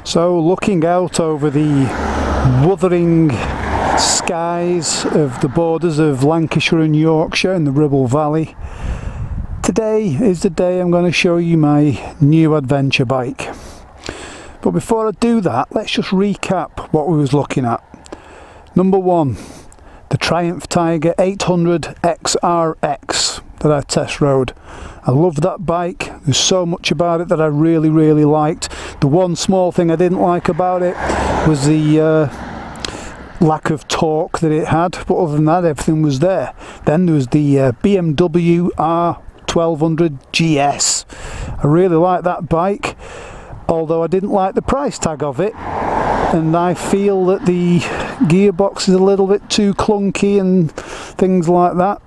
So looking out over the wuthering skies of the borders of Lancashire and Yorkshire in the Ribble Valley, today is the day I'm going to show you my new adventure bike. But before I do that, let's just recap what we was looking at. Number one, the Triumph Tiger 800 XRX that I test rode. I loved that bike. There's so much about it that I really liked. The one small thing I didn't like about it was the lack of torque that it had, but other than that everything was there. Then there was the BMW R1200 GS. I really liked that bike, although I didn't like the price tag of it, and I feel that the gearbox is a little bit too clunky and things like that.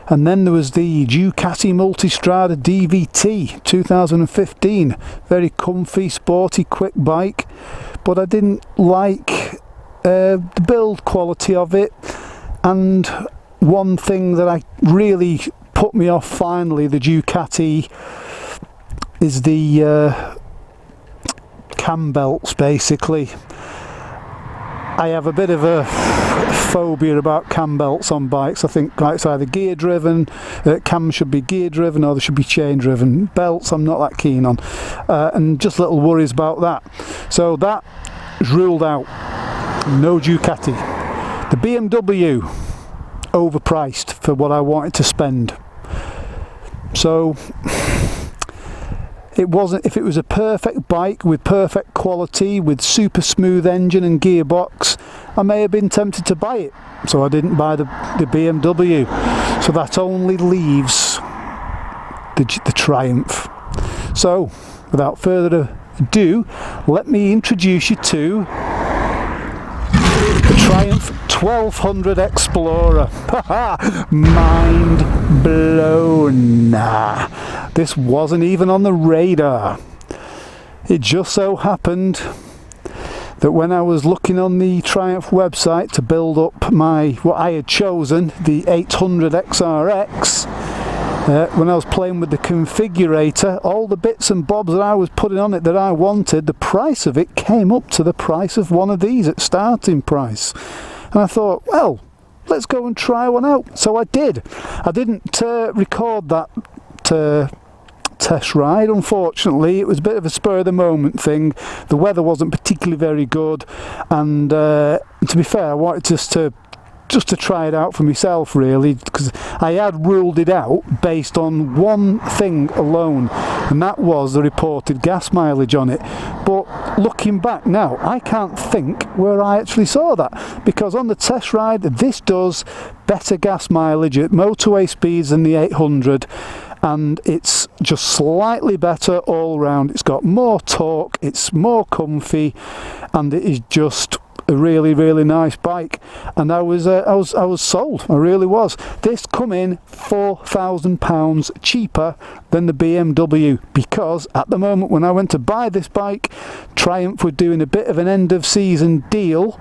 And then there was the Ducati Multistrada DVT 2015, very comfy, sporty, quick bike, but I didn't like the build quality of it. And one thing that I really put me off finally, the Ducati, is the cam belts. Basically, I have a bit of a phobia about cam belts on bikes. I think it's either gear driven, cams should be gear driven, or they should be chain driven. Belts I'm not that keen on, and just little worries about that. So that is ruled out. No Ducati. The BMW, overpriced for what I wanted to spend. So it wasn't. If it was a perfect bike with perfect quality, with super smooth engine and gearbox, I may have been tempted to buy it. So I didn't buy the BMW. So that only leaves the Triumph. So without further ado, let me introduce you to the Triumph 1200 Explorer. Mind blown. This wasn't even on the radar. It just so happened that when I was looking on the Triumph website to build up what I had chosen, the 800 XRX, when I was playing with the configurator, all the bits and bobs that I was putting on it that I wanted, the price of it came up to the price of one of these at starting price. And I thought, well, let's go and try one out. So I did. I didn't record that test ride, unfortunately. It was a bit of a spur of the moment thing. The weather wasn't particularly very good, and to be fair, I wanted just to try it out for myself, really, because I had ruled it out based on one thing alone, and that was the reported gas mileage on it. But looking back now, I can't think where I actually saw that, because on the test ride this does better gas mileage at motorway speeds than the 800, and it's just slightly better all round. It's got more torque, it's more comfy, and it is just a really nice bike. And I was sold. I really was. This come in £4,000 cheaper than the BMW, because at the moment when I went to buy this bike, Triumph were doing a bit of an end of season deal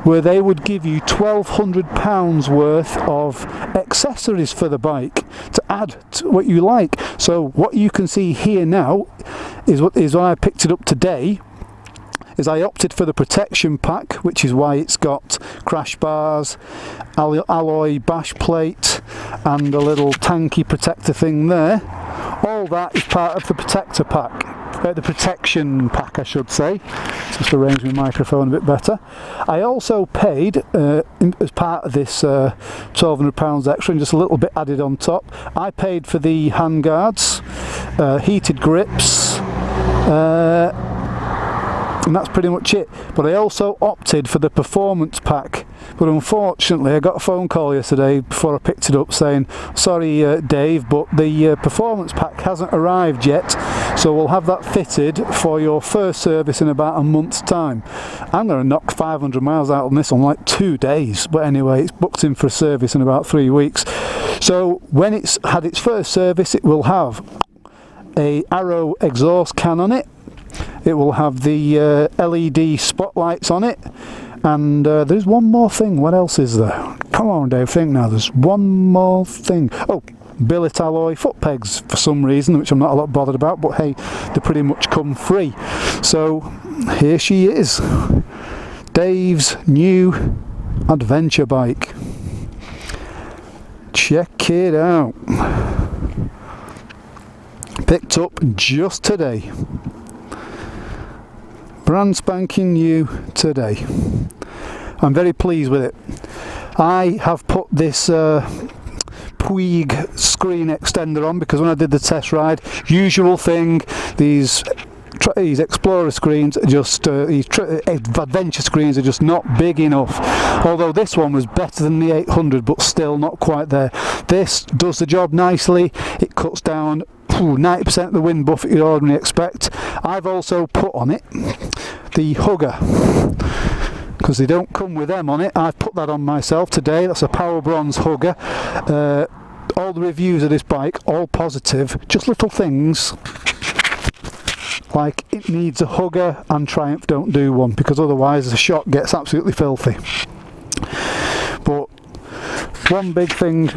where they would give you £1,200 worth of accessories for the bike to add to what you like. So what you can see here now is when I picked it up today, is I opted for the protection pack, which is why it's got crash bars, alloy bash plate, and a little tanky protector thing there. All that is part of the protector pack, the protection pack I should say. Just arrange my microphone a bit better. I also paid, as part of this £1,200 extra, and just a little bit added on top, I paid for the handguards, heated grips, and that's pretty much it. But I also opted for the performance pack, but unfortunately I got a phone call yesterday before I picked it up saying, sorry Dave, but the performance pack hasn't arrived yet, so we'll have that fitted for your first service in about a month's time. I'm going to knock 500 miles out on this on like 2 days, but anyway, it's booked in for a service in about 3 weeks. So when it's had its first service, it will have a Arrow exhaust can on it. It will have the LED spotlights on it, and there's one more thing. What else is there? Come on Dave, think now. There's one more thing. Oh, billet alloy foot pegs for some reason, which I'm not a lot bothered about, but hey, they pretty much come free. So here she is, Dave's new adventure bike. Check it out. Picked up just today. Brand spanking new today. I'm very pleased with it. I have put this Puig screen extender on because when I did the test ride, usual thing, these Explorer screens are just these adventure screens are just not big enough. Although this one was better than the 800, but still not quite there. This does the job nicely. It cuts down 90% of the wind buffet you'd ordinarily expect. I've also put on it the hugger, because they don't come with them on it. I've put that on myself today. That's a Power Bronze hugger. All the reviews of this bike, all positive, just little things like it needs a hugger and Triumph don't do one, because otherwise the shot gets absolutely filthy. But one big thing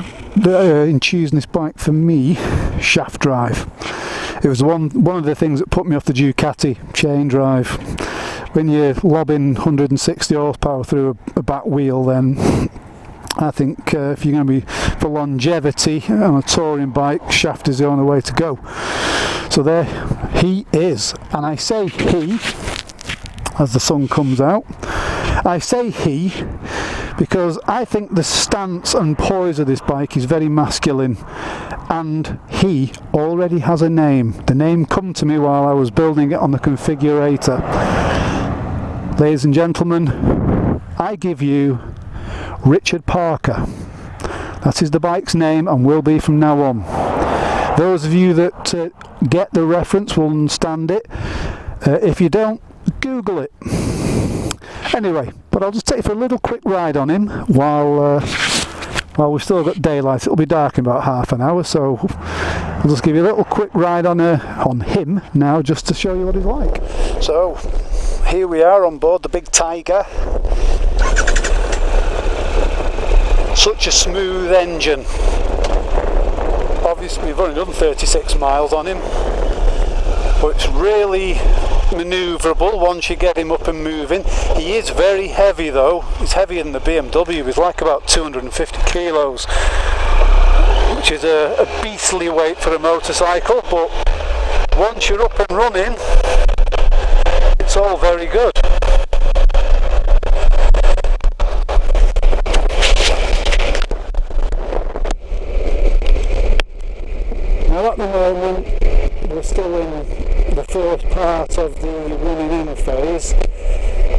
in choosing this bike for me, shaft drive. It was one of the things that put me off the Ducati chain drive. When you're lobbing 160 horsepower through a back wheel, then I think if you're going to be for longevity on a touring bike, shaft is the only way to go. So there he is, and I say he as the sun comes out. I say he because I think the stance and poise of this bike is very masculine, and he already has a name. The name come to me while I was building it on the configurator. Ladies and gentlemen, I give you Richard Parker. That is the bike's name and will be from now on. Those of you that get the reference will understand it. If you don't, Google it. Anyway, but I'll just take you for a little quick ride on him while we've still got daylight. It'll be dark in about half an hour, so I'll just give you a little quick ride on him now, just to show you what he's like. So here we are on board the big Tiger. Such a smooth engine. Obviously we've only done 36 miles on him, but it's really manoeuvrable once you get him up and moving. He is very heavy though. He's heavier than the BMW. He's like about 250 kilos, which is a beastly weight for a motorcycle, but once you're up and running, it's all very good. Now at the moment we're still in the first part of the running in phase.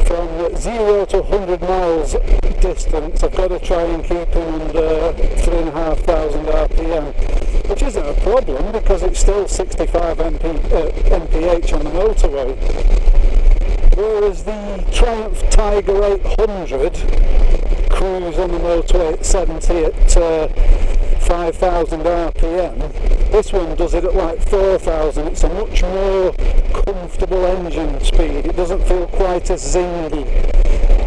From 0 to 100 miles distance I've got to try and keep him under 3,500 RPM, which isn't a problem because it's still 65 mph on the motorway. Whereas the Triumph Tiger 800 cruise on the motorway at 70 at 5,000 RPM. This one does it at like 4,000. It's a much more comfortable engine speed. It doesn't feel quite as zingy.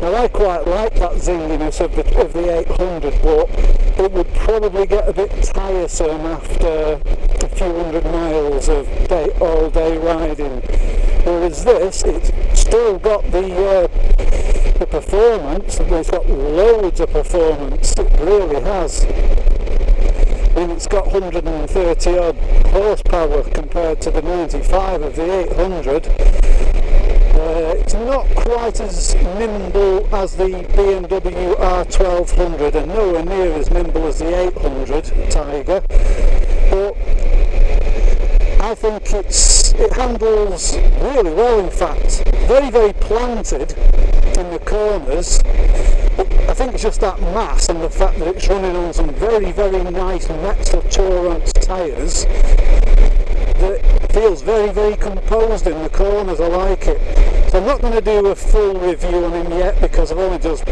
Now I quite like that zinginess of the 800, but it would probably get a bit tiresome after a few hundred miles of all day riding. Whereas this, it's still got the performance. It's got loads of performance. It really has. And it's got 130 odd horsepower compared to the 95 of the 800. It's not quite as nimble as the BMW R1200 and nowhere near as nimble as the 800 Tiger, but I think it handles really well. In fact, very, very planted in the corners. I think it's just that mass and the fact that it's running on some very, very nice Metzler Torrance tyres that feels very, very composed in the corners. I like it. So I'm not going to do a full review on him yet because I've only just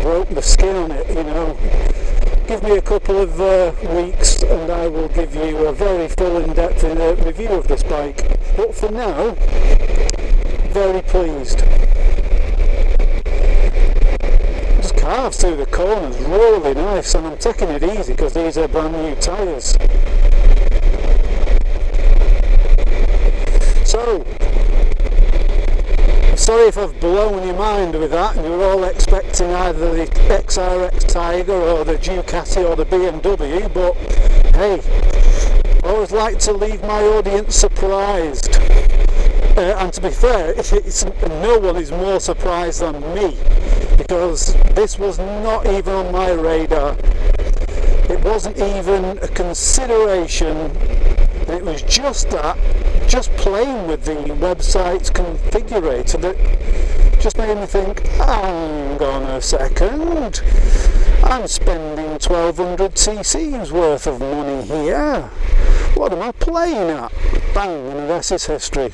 broke the skin on it, you know. Give me a couple of weeks and I will give you a very full in-depth review of this bike. But for now, very pleased. Just carves through the corners really nice, and I'm taking it easy because these are brand new tyres. So, I'm sorry if I've blown your mind with that and you're all expecting either the XRX Tiger or the Ducati or the BMW, but hey, I always like to leave my audience surprised. And to be fair, no one is more surprised than me, because this was not even on my radar. It wasn't even a consideration. It was just playing with the website's configurator that just made me think, hang on a second, I'm spending 1200 cc's worth of money here. What am I playing at? Bang, and the rest is history.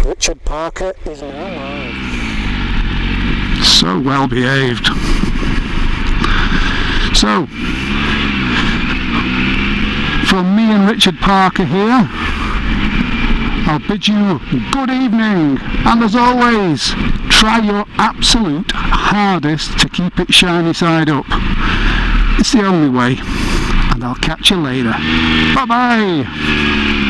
Richard Parker is now mine. So well behaved. So, from me and Richard Parker here, I'll bid you good evening, and as always, try your absolute hardest to keep it shiny side up. It's the only way, and I'll catch you later. Bye bye!